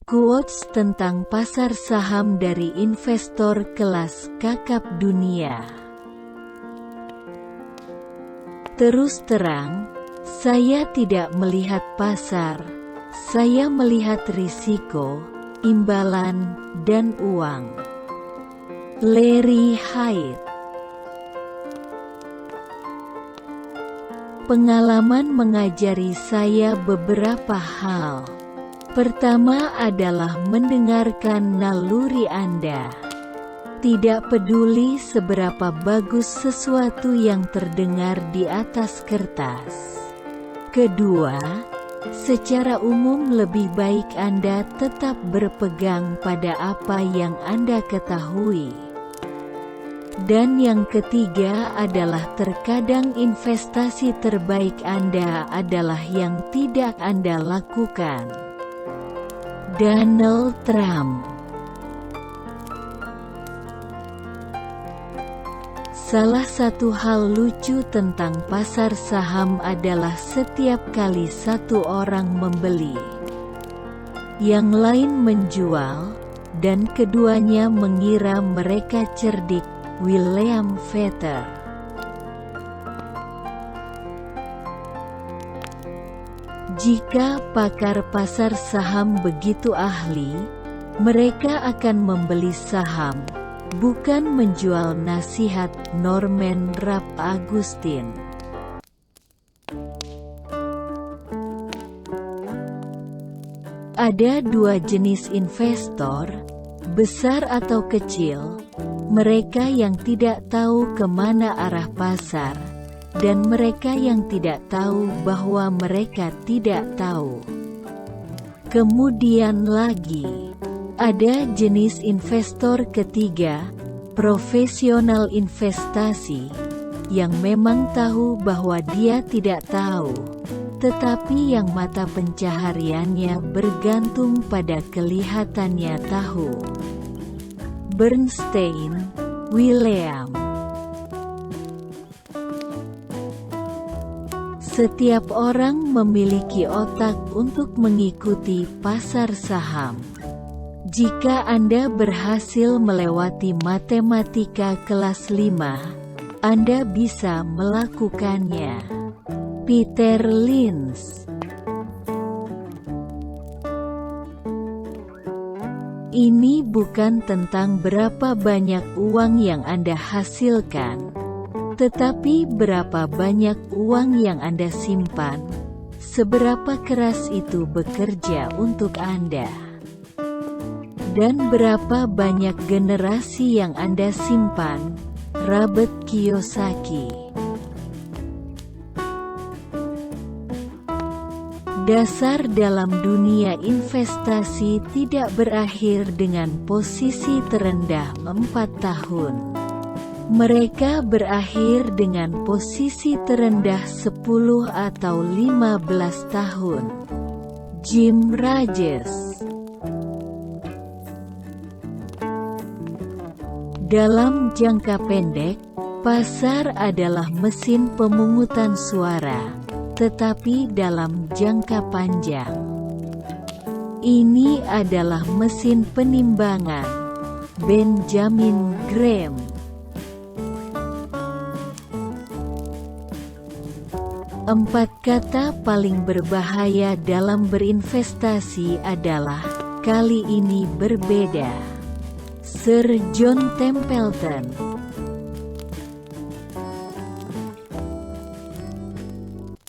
Quotes tentang pasar saham dari investor kelas kakap dunia. Terus terang, saya tidak melihat pasar, saya melihat risiko, imbalan, dan uang. Larry Hyatt. Pengalaman mengajari saya beberapa hal. Pertama adalah mendengarkan naluri Anda. Tidak peduli seberapa bagus sesuatu yang terdengar di atas kertas. Kedua, secara umum lebih baik Anda tetap berpegang pada apa yang Anda ketahui. Dan yang ketiga adalah terkadang investasi terbaik Anda adalah yang tidak Anda lakukan. Donald Trump. Salah satu hal lucu tentang pasar saham adalah setiap kali satu orang membeli, yang lain menjual, dan keduanya mengira mereka cerdik. William Fetter. Jika pakar pasar saham begitu ahli, mereka akan membeli saham, bukan menjual nasihat. Norman Rapp Agustin. Ada dua jenis investor, besar atau kecil, mereka yang tidak tahu kemana arah pasar, dan mereka yang tidak tahu bahwa mereka tidak tahu. Kemudian lagi, ada jenis investor ketiga, profesional investasi, yang memang tahu bahwa dia tidak tahu, tetapi yang mata pencahariannya bergantung pada kelihatannya tahu. Bernstein, William. Setiap orang memiliki otak untuk mengikuti pasar saham. Jika Anda berhasil melewati matematika kelas 5, Anda bisa melakukannya. Peter Lynch. Ini bukan tentang berapa banyak uang yang Anda hasilkan, tetapi berapa banyak uang yang Anda simpan, seberapa keras itu bekerja untuk Anda, dan berapa banyak generasi yang Anda simpan. Robert Kiyosaki. Dasar dalam dunia investasi tidak berakhir dengan posisi terendah 4 tahun. Mereka berakhir dengan posisi terendah 10 atau 15 tahun. Jim Rogers. Dalam jangka pendek, pasar adalah mesin pemungutan suara, tetapi dalam jangka panjang, ini adalah mesin penimbangan. Benjamin Graham. Empat kata paling berbahaya dalam berinvestasi adalah, kali ini berbeda. Sir John Templeton.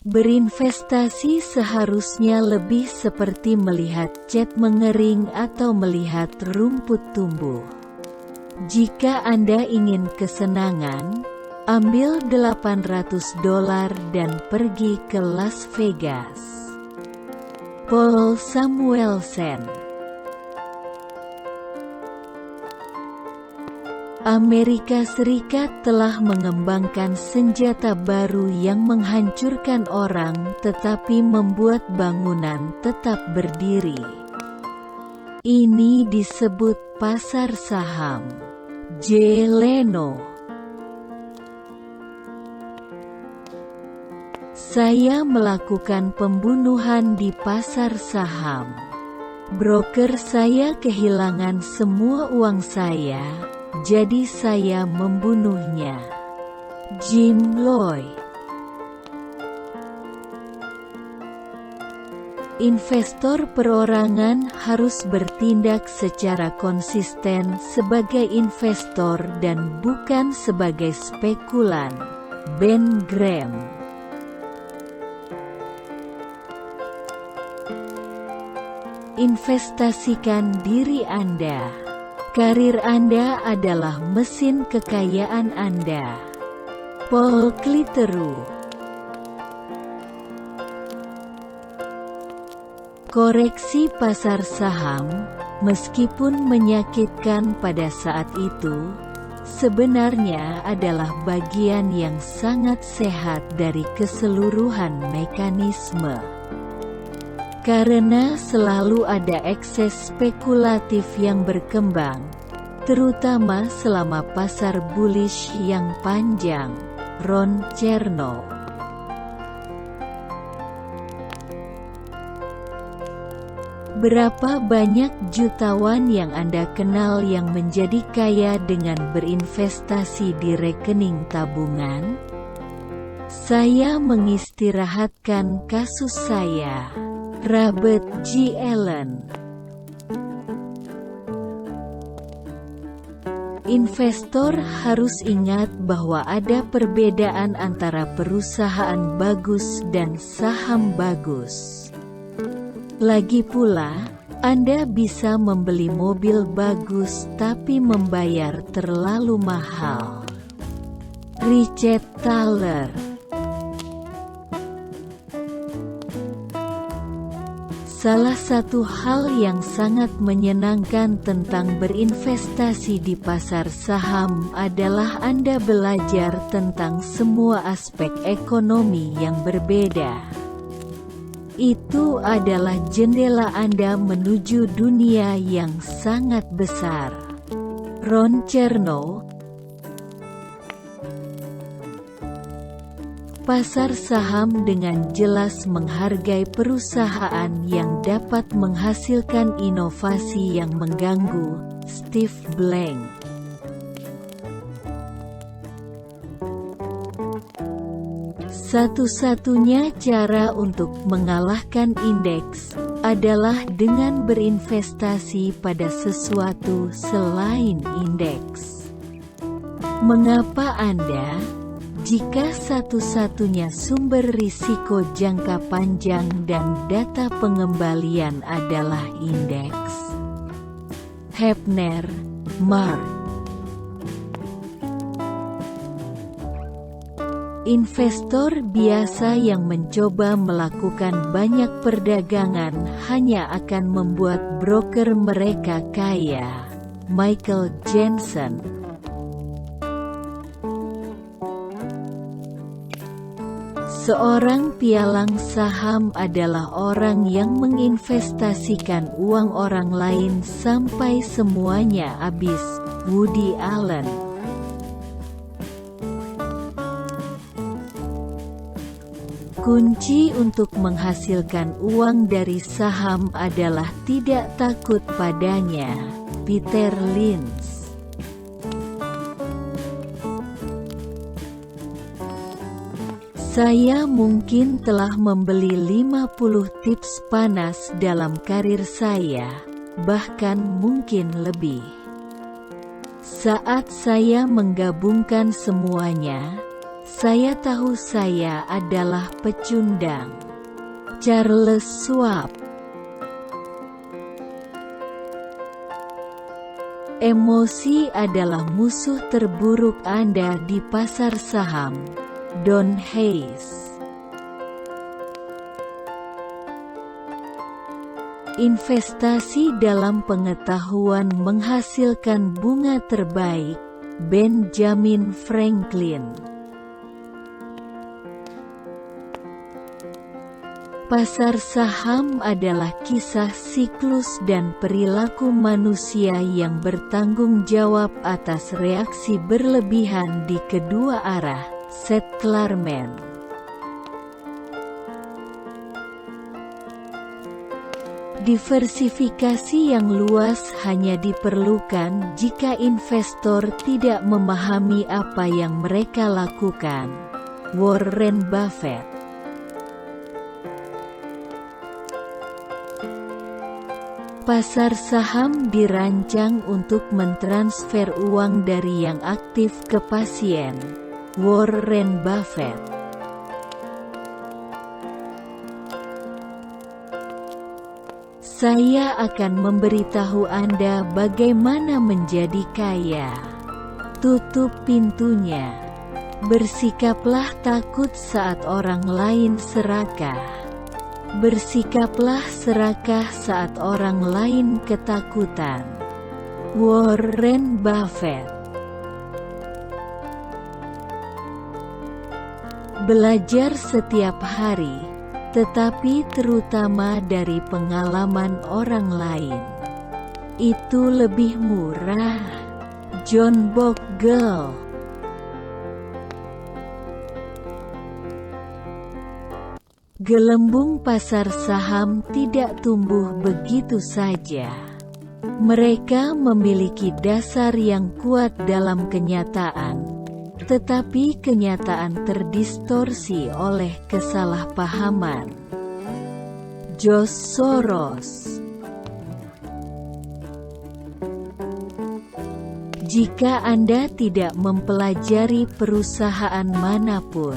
Berinvestasi seharusnya lebih seperti melihat cat mengering atau melihat rumput tumbuh. Jika Anda ingin kesenangan, ambil $800 dan pergi ke Las Vegas. Paul Samuelson. Amerika Serikat telah mengembangkan senjata baru yang menghancurkan orang tetapi membuat bangunan tetap berdiri. Ini disebut pasar saham. Jay Leno. Saya melakukan pembunuhan di pasar saham. Broker saya kehilangan semua uang saya, jadi saya membunuhnya. Jim Loy. Investor perorangan harus bertindak secara konsisten sebagai investor dan bukan sebagai spekulan. Ben Graham. Investasikan diri Anda. Karir Anda adalah mesin kekayaan Anda. Paul Clitheroe. Koreksi pasar saham, meskipun menyakitkan pada saat itu, sebenarnya adalah bagian yang sangat sehat dari keseluruhan mekanisme. Karena selalu ada ekses spekulatif yang berkembang, terutama selama pasar bullish yang panjang. Ron Chernow. Berapa banyak jutawan yang Anda kenal yang menjadi kaya dengan berinvestasi di rekening tabungan? Saya mengistirahatkan kasus saya. Robert G. Allen. Investor harus ingat bahwa ada perbedaan antara perusahaan bagus dan saham bagus. Lagi pula, Anda bisa membeli mobil bagus tapi membayar terlalu mahal. Richard Thaler. Salah satu hal yang sangat menyenangkan tentang berinvestasi di pasar saham adalah Anda belajar tentang semua aspek ekonomi yang berbeda. Itu adalah jendela Anda menuju dunia yang sangat besar. Ron Chernow. Pasar saham dengan jelas menghargai perusahaan yang dapat menghasilkan inovasi yang mengganggu. Steve Blank. Satu-satunya cara untuk mengalahkan indeks adalah dengan berinvestasi pada sesuatu selain indeks. Mengapa Anda, jika satu-satunya sumber risiko jangka panjang dan data pengembalian adalah indeks? Hebner, Mark. Investor biasa yang mencoba melakukan banyak perdagangan hanya akan membuat broker mereka kaya. Michael Jensen. Seorang pialang saham adalah orang yang menginvestasikan uang orang lain sampai semuanya habis. Woody Allen. Kunci untuk menghasilkan uang dari saham adalah tidak takut padanya. Peter Lynch. Saya mungkin telah membeli 50 tips panas dalam karir saya, bahkan mungkin lebih. Saat saya menggabungkan semuanya, saya tahu saya adalah pecundang. Charles Schwab. Emosi adalah musuh terburuk Anda di pasar saham. Don Hayes. Investasi dalam pengetahuan menghasilkan bunga terbaik. Benjamin Franklin. Pasar saham adalah kisah siklus dan perilaku manusia yang bertanggung jawab atas reaksi berlebihan di kedua arah. Seth Klarman. Diversifikasi yang luas hanya diperlukan jika investor tidak memahami apa yang mereka lakukan. Warren Buffett. Pasar saham dirancang untuk mentransfer uang dari yang aktif ke pasien. Warren Buffett. Saya akan memberitahu Anda bagaimana menjadi kaya. Tutup pintunya. Bersikaplah takut saat orang lain serakah. Bersikaplah serakah saat orang lain ketakutan. Warren Buffett. Belajar setiap hari, tetapi terutama dari pengalaman orang lain. Itu lebih murah. John Bogle. Gelembung pasar saham tidak tumbuh begitu saja. Mereka memiliki dasar yang kuat dalam kenyataan, tetapi kenyataan terdistorsi oleh kesalahpahaman. George Soros. Jika Anda tidak mempelajari perusahaan manapun,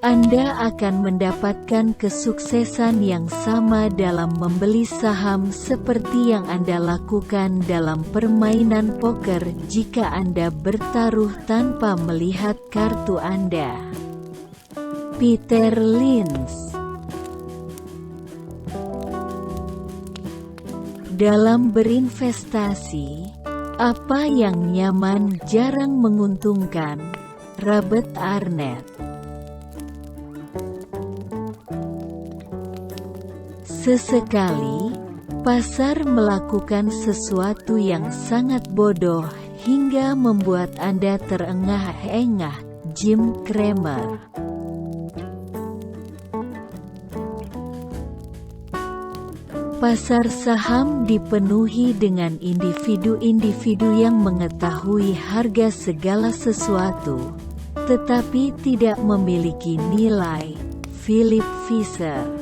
Anda akan mendapatkan kesuksesan yang sama dalam membeli saham seperti yang Anda lakukan dalam permainan poker jika Anda bertaruh tanpa melihat kartu Anda. Peter Lynch. Dalam berinvestasi, apa yang nyaman jarang menguntungkan. Robert Arnett. Sesekali, pasar melakukan sesuatu yang sangat bodoh hingga membuat Anda terengah-engah. Jim Cramer. Pasar saham dipenuhi dengan individu-individu yang mengetahui harga segala sesuatu, tetapi tidak memiliki nilai. Philip Fisher.